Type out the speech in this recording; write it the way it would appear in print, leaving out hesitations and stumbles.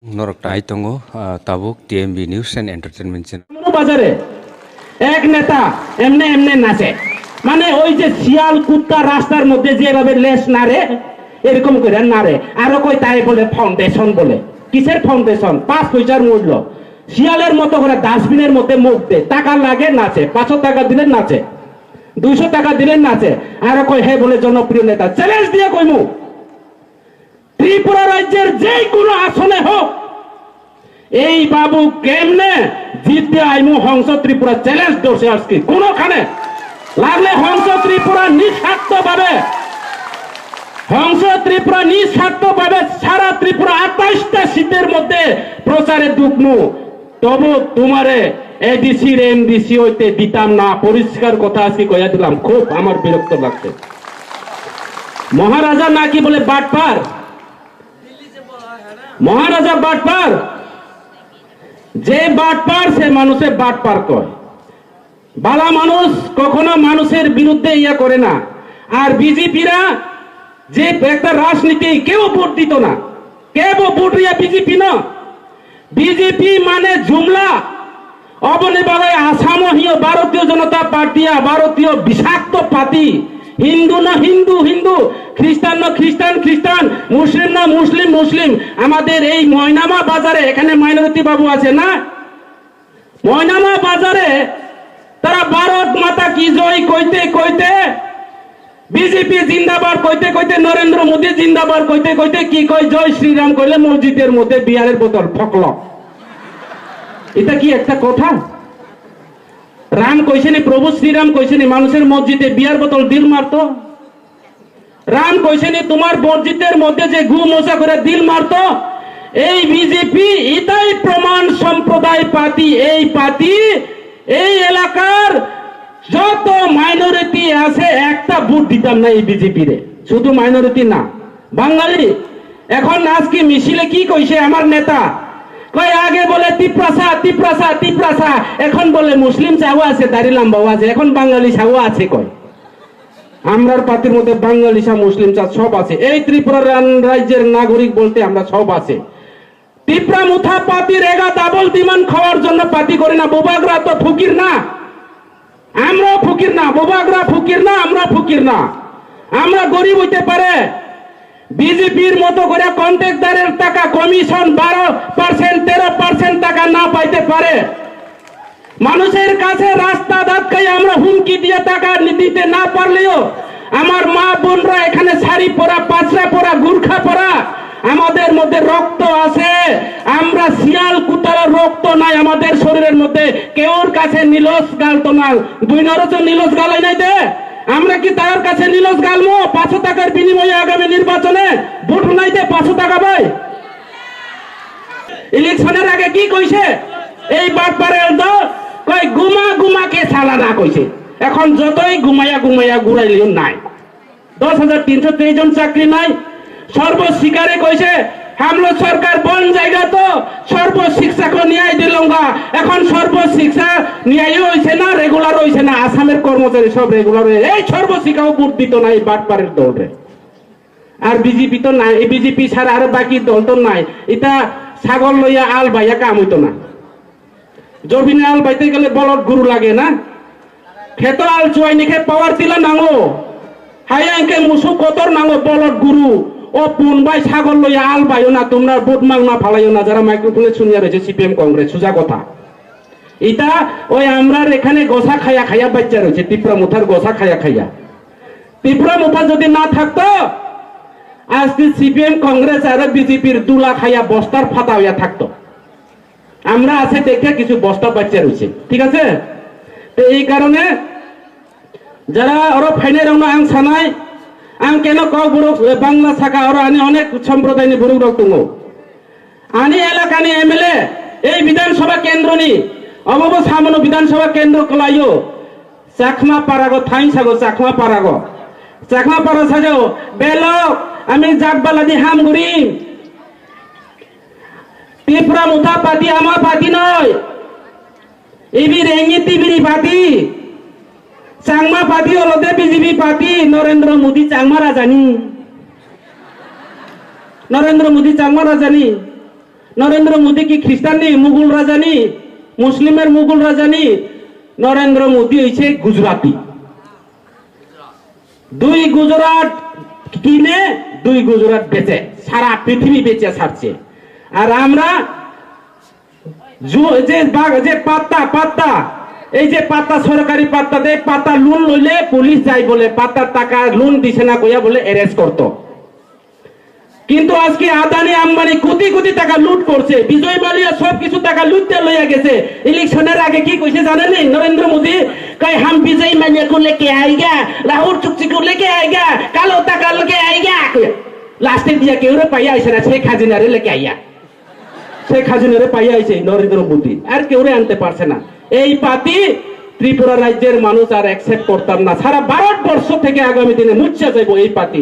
Norok Taitongo, Tabuk, TMB News and Entertainment Channel. বাজারে এক নেতা এমনে এমনে নাচে, মানে ওই যে শিয়াল কুত্তা রাস্তার মধ্যে যেভাবে লেস নাড়ে এরকম করে নাড়ে। আরো কই তাই বলে ফাউন্ডেশন, বলে কিসের ফাউন্ডেশন? 5 পয়সার মূল্য। শিয়ালের মতো করে ডাস্টবিনের মধ্যে মুখ দে, টাকা লাগে নাচে, 500 টাকা দিলে নাচে, 200 টাকা দিলে নাচে। আরো কই হে বলে জনপ্রিয় নেতা। চ্যালেঞ্জ দিয়ে কইমু, ত্রিপুরা রাজ্যের যে কোনো আসনে হোক এই বাবু কেমনে জিততে আইমু হংস ত্রিপুরা চ্যালেঞ্জ দোষে আজকে কোনখানে লাগলে হংস ত্রিপুরা নিঃস্বার্থ পাবে সারা ত্রিপুরা 28টা সিটের মধ্যে প্রচারে দুঃখমু, তবু তোমারে এডিসি এমডিসি হইতে দিতাম না। পরিষ্কার কথা আজকে কইয়া দিলাম, খুব আমার বিরক্ত লাগছে। মহারাজা নাকি বলে বাটপার, মহারাজা বাটপার, যে বাটপার সে মানুষের বাটপার কয়। বালা মানুষ কখনো মানুষের বিরুদ্ধে ইয়া করে না। আর বিজেপিরা যে একটা রাজনীতি কেউ ভোট দিত না, কেউ ভোট দিয়া বিজেপি না। বিজেপি মানে জুমলা অবনে বাবায় আসামীয় ভারতীয় জনতা পার্টি, ভারতীয় বিষাক্ত পার্টি। হিন্দু না হিন্দু হিন্দু, খ্রিস্টান না খ্রিস্টান খ্রিস্টান, মুসলিম না মুসলিম মুসলিম। আমাদের এই ময়নামা বাজারে এখানে মাইনরিটি বাবু আছে না, ময়নামা বাজারে তারা ভারত মাতা কি জয় কইতে কইতে, বিজেপি জিন্দাবাদ কইতে কইতে, নরেন্দ্র মোদী জিন্দাবাদ কইতে কইতে কি কয়, জয় শ্রীরাম কইলে মসজিদের মধ্যে বিয়ারের বোতল ফকল। এটা কি একটা কথা? রাম কইছেনি, প্রভু শ্রীরাম কইছেনি মানুষের মসজিদে বিয়ার বোতল দিল মারতো? রাম কইছেনি তোমার মসজিদের মধ্যে যে গু মোজা করে দিল মারতো? এই বিজেপি এটাই প্রমাণ সম্প্রদায় পার্টি। এই পার্টি এই এলাকার যত মাইনরিটি আছে একটা ভোট দিতাম না এই বিজেপি রে। শুধু মাইনরিটি না, বাঙালি। এখন আজকে মিছিলে কি কইছে আমার নেতা, কয় আগে বলে তিপ্রাসা তিপ্রাসা তিপ্রাসা, এখন বলে মুসলিম চাও আছে, দাড়ি লাম্বাও আছে, এখন বাঙালি চাও আছে। কয় আমরার পার্টির মধ্যে বাঙালি চা মুসলিম চা সব আছে। এই ত্রিপুরা রাজ্যের নাগরিক বলতে আমরা সব আছে। ত্রিপুরা মুথা পার্টির এগা ডাবল দিমান খাওয়ার জন্য পার্টি করে না। বোবাগরা তো ফকির না, আমরাও ফকির না। বোবাগরা ফকির না, আমরা ফকির না। আমরা গরিব হইতে পারে, বিজেপির মতো করে কন্ট্রাক্টরের টাকা কমিশন 12% 13% টাকা না পাইতে পারে। মানুষের কাছে রাস্তা দাঁতকাই আমরা হুমকি দিয়ে টাকা দিতে না পারলেও আমার মা বোনরা এখানে শাড়ি পরা, পাঁচরা পরা, গুর্খা পরা, আমাদের মধ্যে রক্ত আছে। আমরা শিয়াল কুতার রক্ত নাই আমাদের শরীরের মধ্যে। কেউর কাছে নিলস গালতো না, 2 নরচ নিলস গালাই নাই দে। আমরা কি তার কাছে নিলস গালমো? 500 টাকার বিনিময়ে আগামী নির্বাচনে ভোট নাই দে 500 টাকা ভাই। ইলেকশনের আগে কি কইছে এই বাটপারের দল? কই গুমা গুমাকে সালা না কইছে। এখন যতই ঘুমাইয়া ঘুমাইয়া ঘুরাইলেও নাই। 10,323 জন চাকরি নাই। সর্বশিকারে কইছে হামলো সরকার বন জায়গা তো সর্বশিক্ষা কো ন্যায় দিলঙ্গা। এখন সর্বশিক্ষা ন্যায় হইছে না, রেগুলার হইছে না। আসামের কর্মচারী সব রেগুলার হয়ে এই সর্বশিক্ষাও ভোট দিত না এই বাটপারের দলরে। আর বিজেপি তো নাই, এই বিজেপি ছাড়া আর বাকি দল তো নাই। এটা ছাগল লইয়া আল বাইয়া কাম হইতো না। জমিনে আল বাইতে গেলে বলদ গুরু লাগে না। খেত আল চুয়াই নিখে পাওয়ার দিলা নাঙো, হাই আঙ্কে মুসু কতর নাঙো বলদ গুরু। ও পুনবাই ছাগল লইয়া আল বাইও না, তোমরা ভোট মাং না ফালাইও না। যারা মাইক্রোফোনে শুনিয়া রয়েছে সিপিএম কংগ্রেস, সোজা কথা। এটা ওই আমরা এখানে গোসা খাইয়া খাইয়া বাচ্চা রয়েছে, ত্রিপুরা মুথার গোসা খাইয়া খাইয়া। ত্রিপুরা মুথা যদি না থাকতো আজকে সিপিএম কংগ্রেস আর বিজেপির দুলা খাইয়া বস্তার ফাতা হইয়া থাকতো। আমরা আছে দেখে কিছু বস্তা বাচ্চা রয়েছে, ঠিক আছে। তো এই কারণে যারা ওরা ফাইনে রওনা আং সানাই আং কেন কাউ বুড়ো বাংলা শাখা ওরা আনি অনেক সম্প্রদায় নি বুড়ো রক্তঙ্গ আনি এলাকানি এমএলএ এই বিধানসভা কেন্দ্র নি অবব সামনো বিধানসভা কেন্দ্র কলাইও চাকমা পারাগো থাই সাগো চাকমা পারাগো চাকমা পারা সাজো বেলক আমি জাগবালাদি হামগুড়ি। ত্রিপুরা মুথা পার্টি আমার পার্টি নয়, এবি রেঙ্গি টিভির পার্টি। চাংমা পার্টি হলো বিজেপি পার্টি। নরেন্দ্র মোদী চাংমা রাজানি, নরেন্দ্র মোদী চাংমা রাজানি। নরেন্দ্র মোদী কি খ্রিস্টান নি, মুঘল রাজা নি, মুসলিমের মুঘল রাজা নি? নরেন্দ্র মোদী হইছে গুজরাটি। 2 গুজরাট কিনে 2 গুজরাট বেচে, সারা পৃথিবী বেচে ছাড়ছে। আর আমরা যে পাত্তা এই যে পাত্তা, সরকারি পাত্তা দেয়, পাত্তা লোন লইলে পুলিশ যাই বলে পাত্তার টাকা লোন দিছে না কইয়া বলে অ্যারেস্ট করতো। কিন্তু আজকে আদানি আম্বানি কোটি কোটি টাকা লুট করছে, বিজয় মালিয়া সবকিছু টাকা লুটতে লইয়া গেছে। ইলেকশনের আগে কি কইছে জানেন নরেন্দ্র মোদী? কই হাম বিজয় মালিয়া को लेके आएगा, राहुल चुक्सी को लेके आएगा, কালো টাকা लेके आएगा। লাস্টে দিয়া কেউ পাইয়া আইছে না, শেখ হাসিনারে লেকে আইয়া, শেখ হাসিনারে পাইয়া আইছে নরেন্দ্র মোদী, আর কেউ আনতে পারছে না। এই পার্টি ত্রিপুরা রাজ্যের মানুষ আর অ্যাকসেপ্ট করতাম না, সারা ভারতবর্ষ থেকে আগামী দিনে মুচ্ছা যাইব এই পার্টি।